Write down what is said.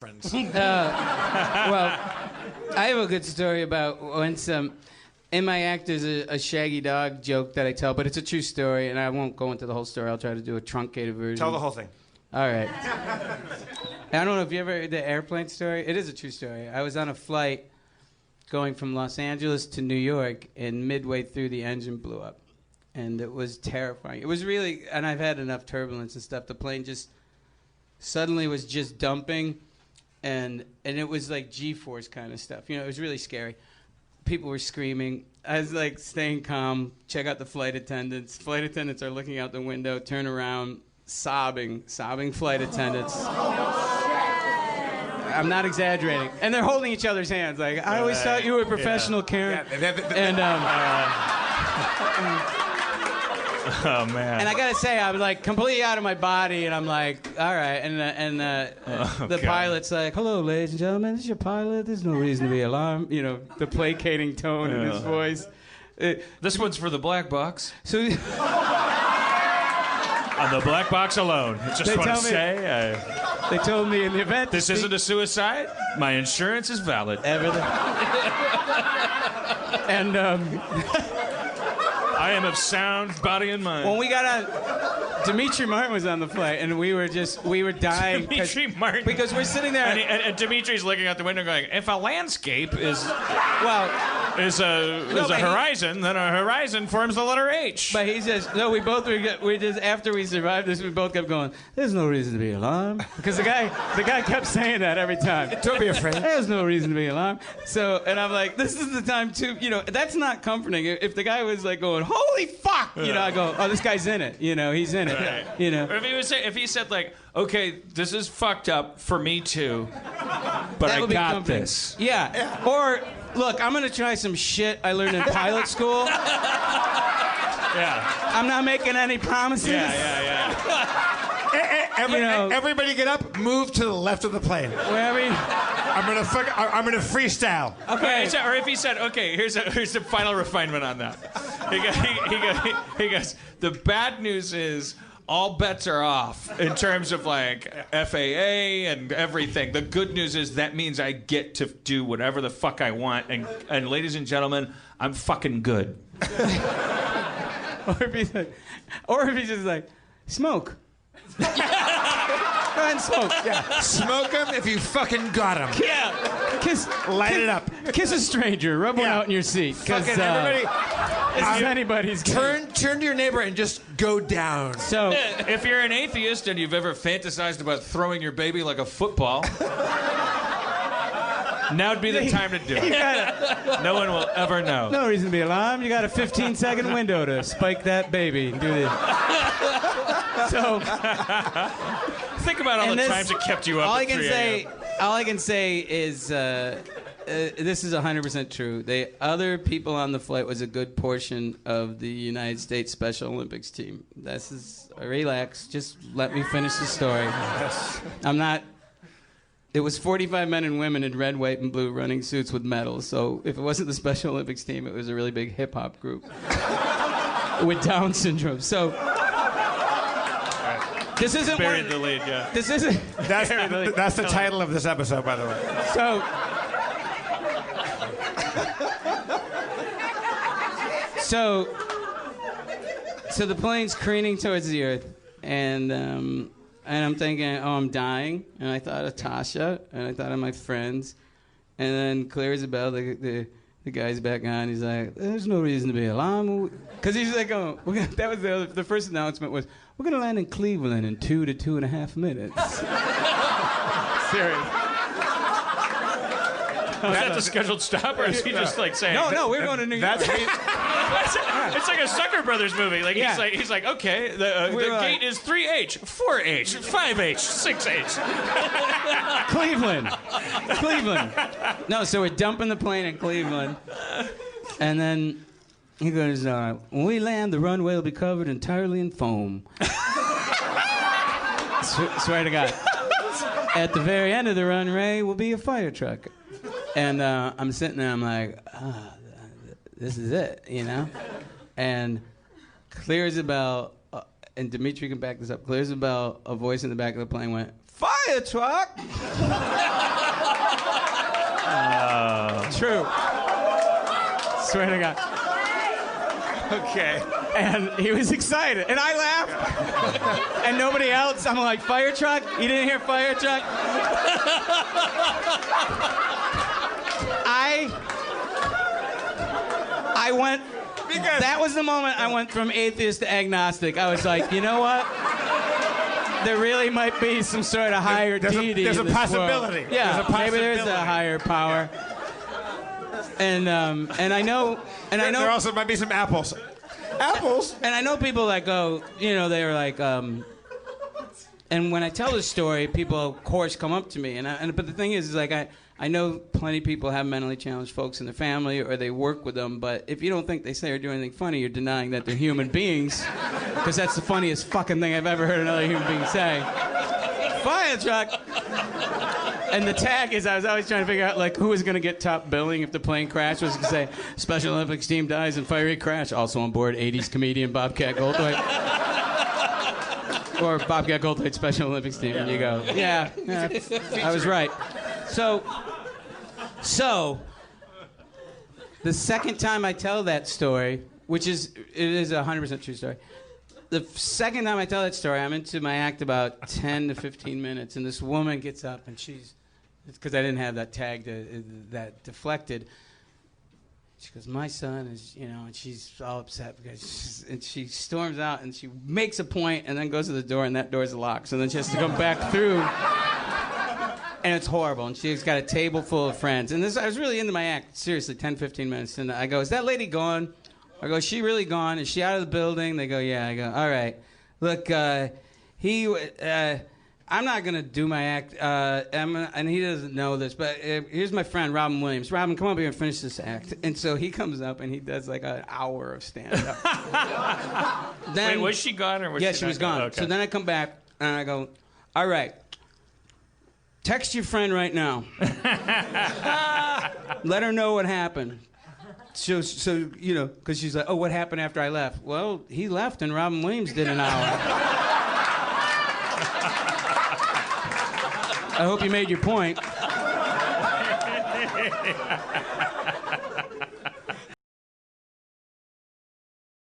friends. Well, I have a good story about once in my act there's a shaggy dog joke that I tell, but it's a true story, and I won't go into the whole story. I'll try to do a truncated version. Tell the whole thing. All right. I don't know if you ever heard the airplane story. It is a true story. I was on a flight going from Los Angeles to New York, and midway through the engine blew up. And it was terrifying. It was really, and I've had enough turbulence and stuff. The plane just suddenly was just dumping, and it was like G-force kind of stuff. You know, it was really scary. People were screaming. I was like staying calm, check out the flight attendants. Flight attendants are looking out the window, turn around, sobbing flight attendants. I'm not exaggerating. And they're holding each other's hands. Like, I always thought you were a professional, Karen. Oh man! And I gotta say, I'm like completely out of my body, and I'm like, all right. And the pilot's like, "Hello, ladies and gentlemen, this is your pilot. There's no reason to be alarmed." You know, the placating tone in his voice. This one's for the black box. So On the black box alone. I just want to say, they told me in the event this isn't a suicide. My insurance is valid. Everything. And I am of sound body and mind. when we got on, Dimitri Martin was on the flight, and we were dying. Dimitri Martin. Because we're sitting there. And Dimitri's looking out the window going, if a landscape is well, a horizon, then a horizon forms the letter H. But he says, no, we just, after we survived this, we both kept going, there's no reason to be alarmed. Because the guy kept saying that every time. Don't be afraid. There's no reason to be alarmed. So, and I'm like, this is the time too, you know, that's not comforting. If the guy was like going, holy fuck, you know, I go, oh, this guy's in it. You know, he's in it. Right. You know. Or if he said like, okay, this is fucked up for me too, but That I would be got comforting. this. Yeah. Or, look, I'm going to try some shit I learned in pilot school. Yeah. I'm not making any promises. Yeah. Everybody get up, move to the left of the plane. I'm gonna freestyle. Okay. Or if he said, okay, here's a final refinement on that. He goes, the bad news is all bets are off in terms of like FAA and everything. The good news is that means I get to do whatever the fuck I want. And ladies and gentlemen, I'm fucking good. Or if he's just like, smoke. Go ahead and smoke. Yeah. Smoke him if you fucking got him. Yeah. Light it up. Kiss a stranger. Rub one out in your seat. Because everybody. it's anybody's game. Turn to your neighbor and just go down. So, If you're an atheist and you've ever fantasized about throwing your baby like a football, now would be the time to do it. No one will ever know. no reason to be alarmed. You got a 15-second window to spike that baby and do this. So, Think about all the times it kept you up all at I can 3 say, a.m. all I can say is this is 100% true. The other people on the flight was a good portion of the United States Special Olympics team. This is relax. Just let me finish the story. I'm not. It was 45 men and women in red, white, and blue running suits with medals. So if it wasn't the Special Olympics team, it was a really big hip hop group with Down syndrome. So. This isn't Buried the lead, yeah. This isn't. That's the title of this episode, by the way. So the plane's careening towards the earth, and I'm thinking, oh, I'm dying, and I thought of Tasha, and I thought of my friends, and then Claire Isabel, the guy's back on. He's like, "There's no reason to be alarmed," because he's like, "Oh, that was the first announcement was we're gonna land in Cleveland in 2 to 2.5 minutes." Serious. Was that the scheduled stop, or is he just like saying? No, we're going to New York. It's like a Sucker Brothers movie. Like he's like, okay, the gate is 3H, 4H, 5H, 6H. Cleveland. No, so we're dumping the plane in Cleveland, and then he goes, "When we land, the runway will be covered entirely in foam." Swear to God. At the very end of the runway will be a fire truck. And I'm sitting there, I'm like, this is it, you know? And clear as a bell, and Dimitri can back this up, clear as a bell, a voice in the back of the plane went, Firetruck. True. Swear to God. Okay. And he was excited, and I laughed, and nobody else. I'm like, Firetruck? You didn't hear Firetruck? I went. Because that was the moment I went from atheist to agnostic. I was like, you know what? There really might be some sort of higher deity. There's in a this possibility. World. Yeah, there's a possibility. maybe there's a higher power. And I know, There also might be some apples. Apples. And I know people that go, they're like, and when I tell this story, people of course come up to me, but the thing is like I know plenty of people have mentally challenged folks in their family or they work with them, but if you don't think they say or do anything funny, you're denying that they're human beings, because that's the funniest fucking thing I've ever heard another human being say. Firetruck. And the tag is, I was always trying to figure out like who was going to get top billing if the plane crashed. Was going to say, Special Olympics team dies in fiery crash. Also on board, 80s comedian Bobcat Goldthwait. Or Bobcat Goldthwait Special Olympics team. And you go, yeah, I was right. So, the second time I tell that story, it is a 100% true story. The second time I tell that story, I'm into my act about 10 to 15 minutes, and this woman gets up, and it's because I didn't have that tag that deflected. She goes, my son is, and she's all upset because and she storms out, and she makes a point, and then goes to the door, and that door's locked, so then she has to come back through, and it's horrible, and she's got a table full of friends, and I was really into my act, seriously, 10, 15 minutes, and I go, is that lady gone? I go, is she really gone? Is she out of the building? They go, yeah. I go, all right. Look, I'm not going to do my act, and he doesn't know this, but here's my friend, Robin Williams. Robin, come up here and finish this act. And so he comes up, and he does like an hour of stand-up. Wait, was she gone? Or was she was gone. Okay. So then I come back, and I go, all right. Text your friend right now. Let her know what happened. So because she's like, oh, what happened after I left? Well, he left and Robin Williams did an hour. I hope you made your point.